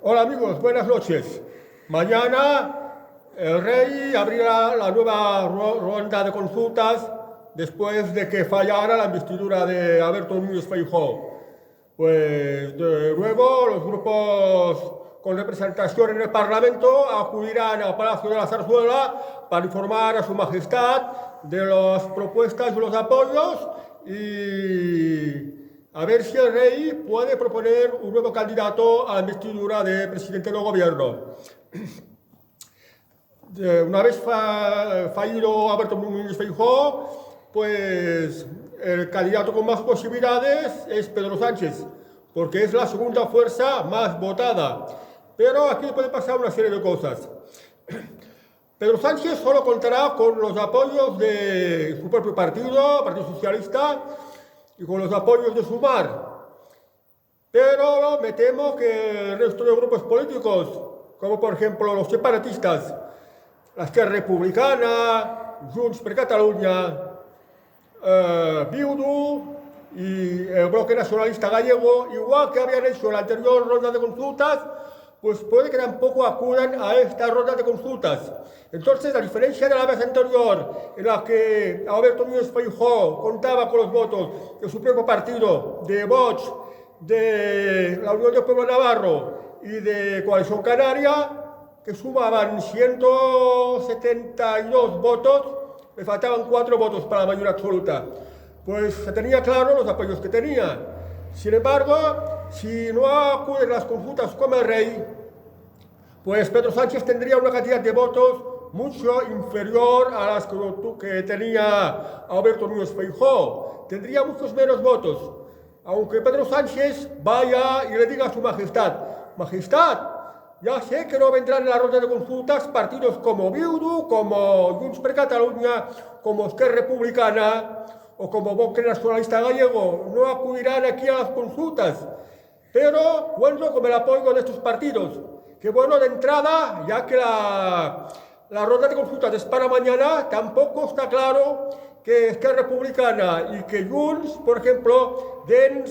Hola amigos, buenas noches. Mañana el rey abrirá la nueva ronda de consultas después de que fallara la investidura de Alberto Núñez Feijóo. Pues de nuevo los grupos con representación en el Parlamento acudirán al Palacio de la Zarzuela para informar a Su Majestad de las propuestas y los apoyos y a ver si el rey puede proponer un nuevo candidato a la investidura de presidente del gobierno. Una vez fallido Alberto Núñez Feijóo, pues el candidato con más posibilidades es Pedro Sánchez, porque es la segunda fuerza más votada. Pero aquí puede pasar una serie de cosas. Pedro Sánchez solo contará con los apoyos de su propio partido, Partido Socialista, y con los apoyos de Sumar. Pero me temo que el resto de grupos políticos, como por ejemplo los separatistas, la Esquerra Republicana, Junts per Catalunya, Bildu y el Bloque Nacionalista Gallego, igual que habían hecho en la anterior ronda de consultas, pues puede que tampoco acudan a esta ronda de consultas. Entonces, a diferencia de la vez anterior, en la que Alberto Núñez Feijóo contaba con los votos de su propio partido, de Vox, de la Unión del Pueblo Navarro y de Coalición Canaria, que sumaban 172 votos, le faltaban 4 votos para la mayoría absoluta. Pues se tenía claro los apoyos que tenía. Sin embargo, si no acuden las consultas como el rey, pues Pedro Sánchez tendría una cantidad de votos mucho inferior a las que tenía Alberto Núñez Feijóo. Tendría muchos menos votos. Aunque Pedro Sánchez vaya y le diga a Su Majestad: Majestad, ya sé que no vendrán en la ronda de consultas partidos como Bildu, como Junts per Catalunya, como Esquerra Republicana o como Bloque Nacionalista Gallego, no acudirán aquí a las consultas. Pero cuento con el apoyo de estos partidos, que bueno, de entrada, ya que la ronda de consultas es para mañana, tampoco está claro que Esquerra Republicana y que Junts, por ejemplo, den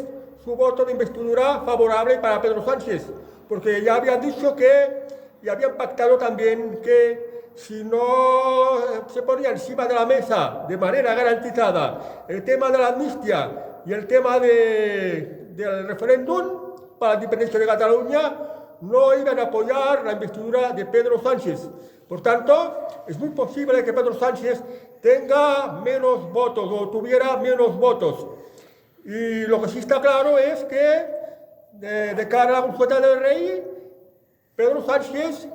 su voto de investidura favorable para Pedro Sánchez, porque ya habían dicho que, y habían pactado también que si no se ponía encima de la mesa de manera garantizada el tema de la amnistía y el tema del referéndum para la independencia de Cataluña, no iban a apoyar la investidura de Pedro Sánchez. Por tanto, es muy posible que Pedro Sánchez tenga menos votos o tuviera menos votos. Y lo que sí está claro es que de cara a la consulta del rey, Pedro Sánchez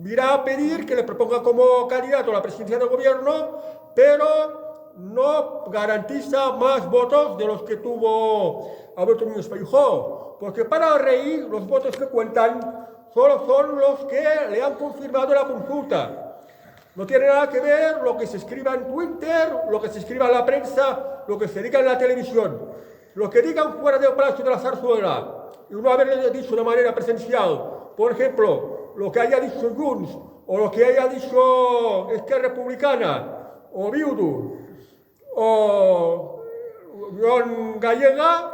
irá a pedir que le proponga como candidato a la presidencia del gobierno, pero no garantiza más votos de los que tuvo Alberto Núñez Feijóo, porque para el rey los votos que cuentan solo son los que le han confirmado la consulta. No tiene nada que ver lo que se escriba en Twitter, lo que se escriba en la prensa, lo que se diga en la televisión. Lo que digan fuera del Palacio de la Zarzuela y no haberle dicho de manera presencial, por ejemplo, lo que haya dicho Junts o lo que haya dicho Esquerra Republicana o Bildu o Unión Gallega,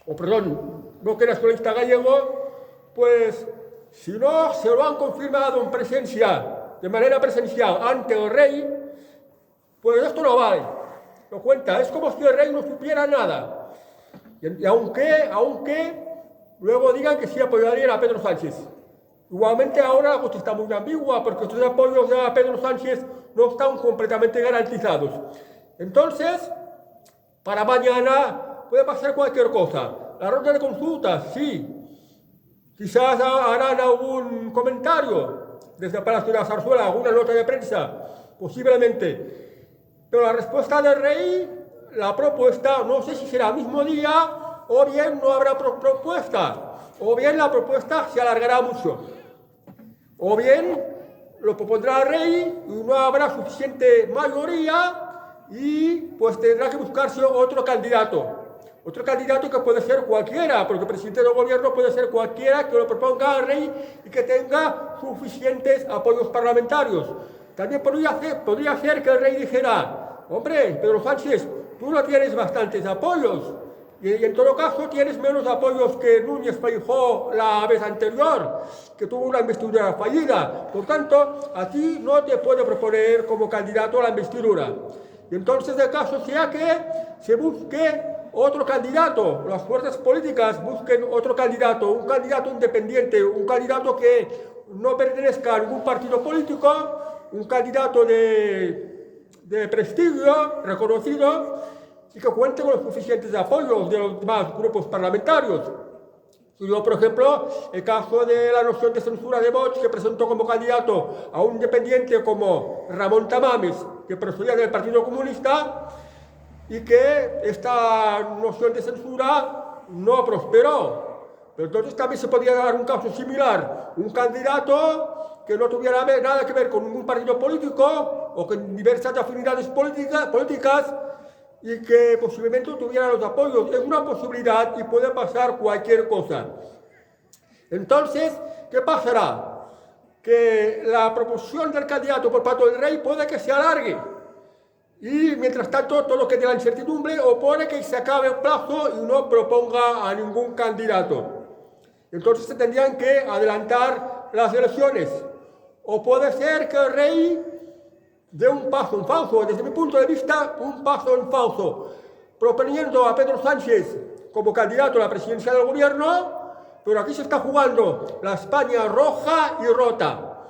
o perdón, Bloque Nacionalista Gallego, pues si no se lo han confirmado en presencia, de manera presencial ante el rey, pues esto no vale. Lo cuenta, es como si el rey no supiera nada. Y aunque luego digan que sí apoyarían a Pedro Sánchez. Igualmente ahora la cosa está muy ambigua porque estos apoyos a Pedro Sánchez no están completamente garantizados. Entonces, para mañana puede pasar cualquier cosa. La ronda de consultas, sí. Quizás harán algún comentario desde el Palacio de la Zarzuela, alguna nota de prensa, posiblemente. Pero la respuesta del rey, la propuesta, no sé si será el mismo día o bien no habrá propuesta, o bien la propuesta se alargará mucho, o bien lo propondrá el rey y no habrá suficiente mayoría y pues tendrá que buscarse otro candidato que puede ser cualquiera, porque el presidente del gobierno puede ser cualquiera que lo proponga al rey y que tenga suficientes apoyos parlamentarios. También podría ser que el rey dijera: hombre, Pedro Sánchez, tú no tienes bastantes apoyos, Y en todo caso tienes menos apoyos que Núñez Feijóo la vez anterior, que tuvo una investidura fallida. Por tanto, a ti no te puede proponer como candidato a la investidura. Y entonces el caso sea que se busque otro candidato, las fuerzas políticas busquen otro candidato, un candidato independiente, un candidato que no pertenezca a ningún partido político, un candidato de prestigio, reconocido, y que cuente con los suficientes apoyos de los demás grupos parlamentarios. Yo, por ejemplo, el caso de la noción de censura de Vox, que presentó como candidato a un independiente como Ramón Tamames, que procedía del Partido Comunista, y que esta noción de censura no prosperó. Pero entonces también se podría dar un caso similar, un candidato que no tuviera nada que ver con ningún partido político o con diversas afinidades políticas, y que posiblemente tuviera los apoyos. Es una posibilidad y puede pasar cualquier cosa. Entonces, ¿qué pasará? Que la proposición del candidato por parte del rey puede que se alargue. Y mientras tanto, todo lo que tiene la incertidumbre opone que se acabe el plazo y no proponga a ningún candidato. Entonces se tendrían que adelantar las elecciones. O puede ser que el rey de un paso en falso, desde mi punto de vista, un paso en falso, proponiendo a Pedro Sánchez como candidato a la presidencia del gobierno, pero aquí se está jugando la España roja y rota,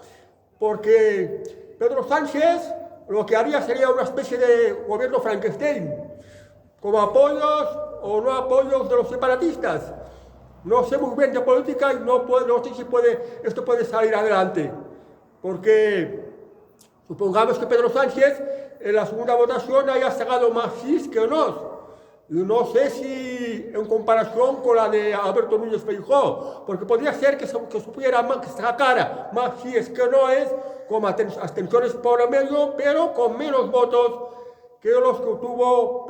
porque Pedro Sánchez lo que haría sería una especie de gobierno Frankenstein, como apoyos o no apoyos de los separatistas. No sé muy bien de política y no sé si esto puede salir adelante, porque supongamos que Pedro Sánchez en la segunda votación haya sacado más sís que no. Y no sé si en comparación con la de Alberto Núñez Feijóo, porque podría ser que sacara más sís que no es, como abstenciones por medio, pero con menos votos que los que tuvo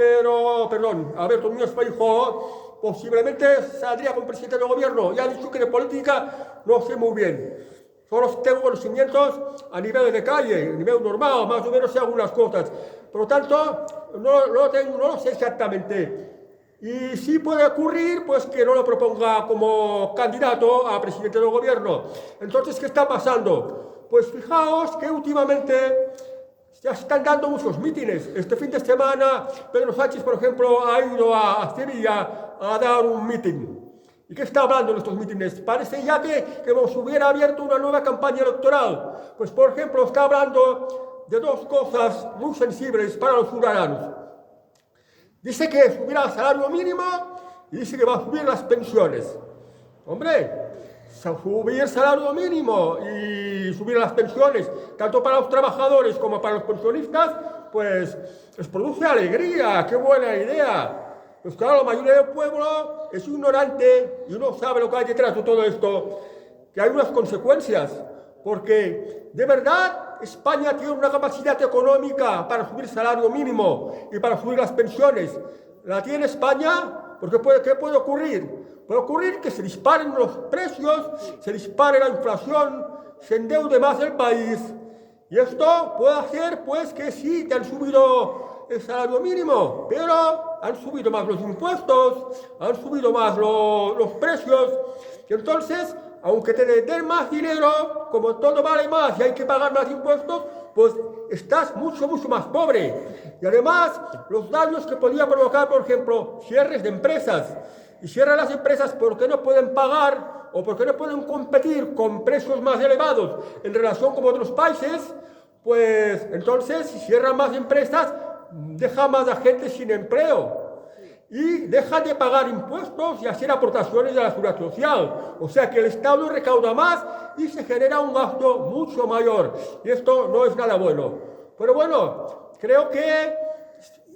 Alberto Núñez Feijóo. Posiblemente saldría como presidente del gobierno. Ya he dicho que de política no sé muy bien. Solo tengo conocimientos a nivel de calle, a nivel normal, más o menos sé algunas cosas. Por lo tanto, no lo sé exactamente. Y si puede ocurrir, pues que no lo proponga como candidato a presidente del gobierno. Entonces, ¿qué está pasando? Pues fijaos que últimamente ya se están dando muchos mítines. Este fin de semana, Pedro Sánchez, por ejemplo, ha ido a Sevilla a dar un mítin. ¿Y qué está hablando en estos mítines? Parece ya que se hubiera abierto una nueva campaña electoral. Pues, por ejemplo, está hablando de dos cosas muy sensibles para los ciudadanos. Dice que subirá el salario mínimo y dice que va a subir las pensiones. Hombre, subir el salario mínimo y subir las pensiones, tanto para los trabajadores como para los pensionistas, pues les produce alegría. ¡Qué buena idea! Pues claro, la mayoría del pueblo es ignorante y no sabe lo que hay detrás de todo esto, que hay unas consecuencias, porque de verdad España tiene una capacidad económica para subir el salario mínimo y para subir las pensiones. ¿La tiene España? Porque ¿qué puede ocurrir? Puede ocurrir que se disparen los precios, se dispare la inflación, se endeude más el país, y esto puede hacer pues que sí, te han subido el salario mínimo, pero han subido más los impuestos, han subido más los precios, y entonces, aunque te den más dinero, como todo vale más y hay que pagar más impuestos, pues estás mucho más pobre. Y además, los daños que podría provocar, por ejemplo, cierres de empresas. Y cierran las empresas porque no pueden pagar o porque no pueden competir con precios más elevados en relación con otros países, pues entonces, si cierran más empresas, deja más a gente sin empleo y deja de pagar impuestos y hacer aportaciones a la seguridad social. O sea que el Estado recauda más y se genera un gasto mucho mayor. Y esto no es nada bueno. Pero bueno, creo que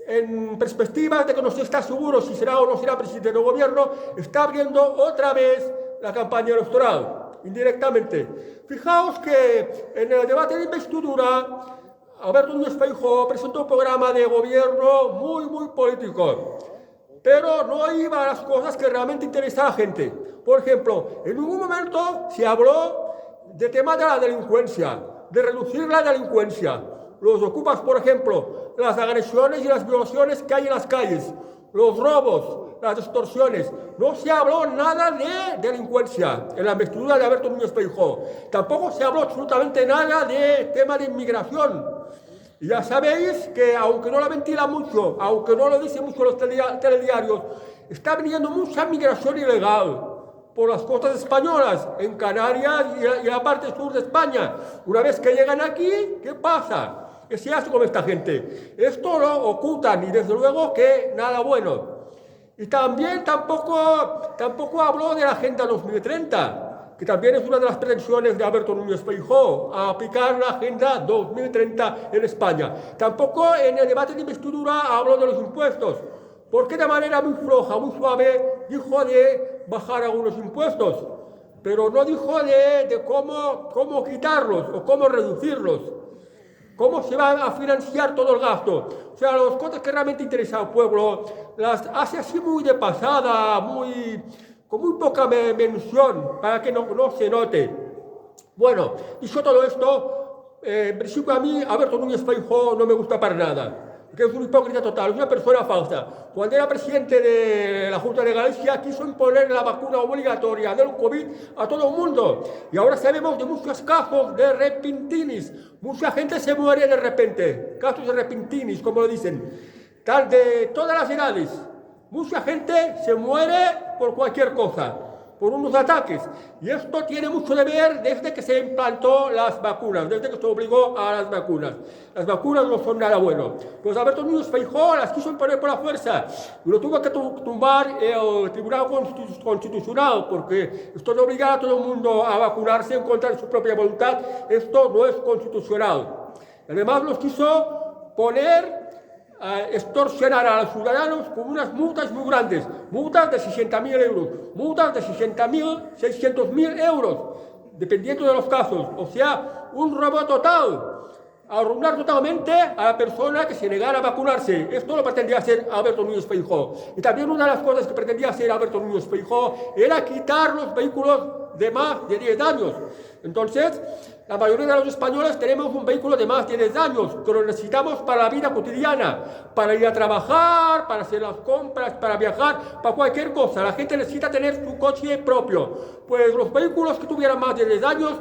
en perspectiva de que no se está seguro si será o no será presidente del gobierno, está abriendo otra vez la campaña electoral, indirectamente. Fijaos que en el debate de investidura, Alberto Núñez Feijóo presentó un programa de gobierno muy político, pero no iba a las cosas que realmente interesan a la gente. Por ejemplo, en ningún momento se habló de tema de la delincuencia, de reducir la delincuencia. Los ocupas, por ejemplo, las agresiones y las violaciones que hay en las calles, los robos, las extorsiones. No se habló nada de delincuencia en la investidura de Alberto Núñez Feijóo. Tampoco se habló absolutamente nada de tema de inmigración. Y ya sabéis que, aunque no lo ventila mucho, aunque no lo dicen mucho los telediarios, está viniendo mucha migración ilegal por las costas españolas, en Canarias y la parte sur de España. Una vez que llegan aquí, ¿qué pasa? ¿Qué se hace con esta gente? Esto lo ocultan y desde luego que nada bueno. Y también tampoco habló de la Agenda 2030, que también es una de las pretensiones de Alberto Núñez Feijóo, a aplicar la Agenda 2030 en España. Tampoco en el debate de investidura habló de los impuestos, porque de manera muy floja, muy suave, dijo de bajar algunos impuestos, pero no dijo de cómo quitarlos o cómo reducirlos. ¿Cómo se va a financiar todo el gasto? O sea, las cosas que realmente interesan al pueblo las hace así muy de pasada, con muy poca mención, para que no se note. Bueno, dicho todo esto, en principio a mí Alberto Núñez Feijóo no me gusta para nada, que es un hipócrita total, es una persona falsa. Cuando era presidente de la Junta de Galicia quiso imponer la vacuna obligatoria del COVID a todo el mundo. Y ahora sabemos de muchos casos de repentinis. Mucha gente se muere de repente, casos de repentinis, como lo dicen, tal de todas las edades. Mucha gente se muere por cualquier cosa, por unos ataques. Y esto tiene mucho que ver desde que se implantó las vacunas, desde que se obligó a las vacunas. Las vacunas no son nada bueno. Pues Alberto Núñez Feijóo las quiso imponer por la fuerza y lo tuvo que tumbar el Tribunal Constitucional, porque esto de obligar a todo el mundo a vacunarse en contra de su propia voluntad, esto no es constitucional. Además los quiso extorsionar a los ciudadanos con unas multas muy grandes, multas de 60.000 euros, multas de 600.000 euros, dependiendo de los casos. O sea, un robo total, arruinar totalmente a la persona que se negara a vacunarse. Esto lo pretendía hacer Alberto Núñez Feijóo. Y también una de las cosas que pretendía hacer Alberto Núñez Feijóo era quitar los vehículos de más de 10 años. Entonces, la mayoría de los españoles tenemos un vehículo de más de 10 años, que lo necesitamos para la vida cotidiana, para ir a trabajar, para hacer las compras, para viajar, para cualquier cosa. La gente necesita tener su coche propio. Pues los vehículos que tuvieran más de 10 años,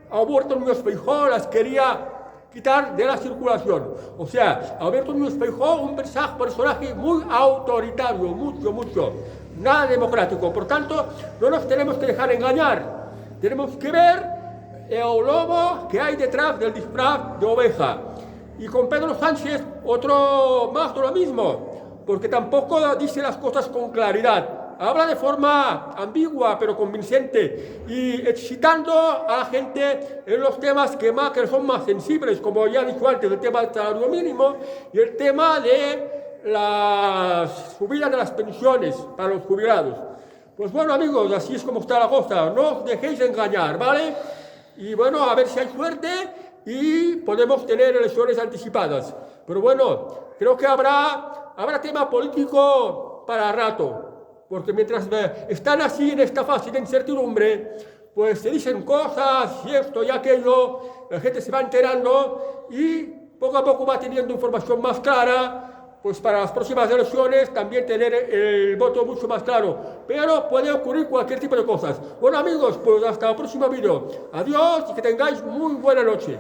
Alberto Núñez Feijóo las quería quitar de la circulación. O sea, Alberto Núñez Feijóo, un personaje muy autoritario, mucho, nada democrático. Por tanto, no nos tenemos que dejar engañar. Tenemos que ver el lobo que hay detrás del disfraz de oveja. Y con Pedro Sánchez, otro más de lo mismo, porque tampoco dice las cosas con claridad. Habla de forma ambigua pero convincente y excitando a la gente en los temas que son más sensibles, como ya he dicho antes, el tema del salario mínimo y el tema de la subida de las pensiones para los jubilados. Pues bueno, amigos, así es como está la cosa. No os dejéis engañar, ¿vale? Y bueno, a ver si hay suerte y podemos tener elecciones anticipadas. Pero bueno, creo que habrá tema político para rato. Porque mientras están así en esta fase de incertidumbre, pues se dicen cosas y esto y aquello, la gente se va enterando y poco a poco va teniendo información más clara, pues para las próximas elecciones también tener el voto mucho más claro. Pero puede ocurrir cualquier tipo de cosas. Bueno amigos, pues hasta el próximo vídeo. Adiós y que tengáis muy buena noche.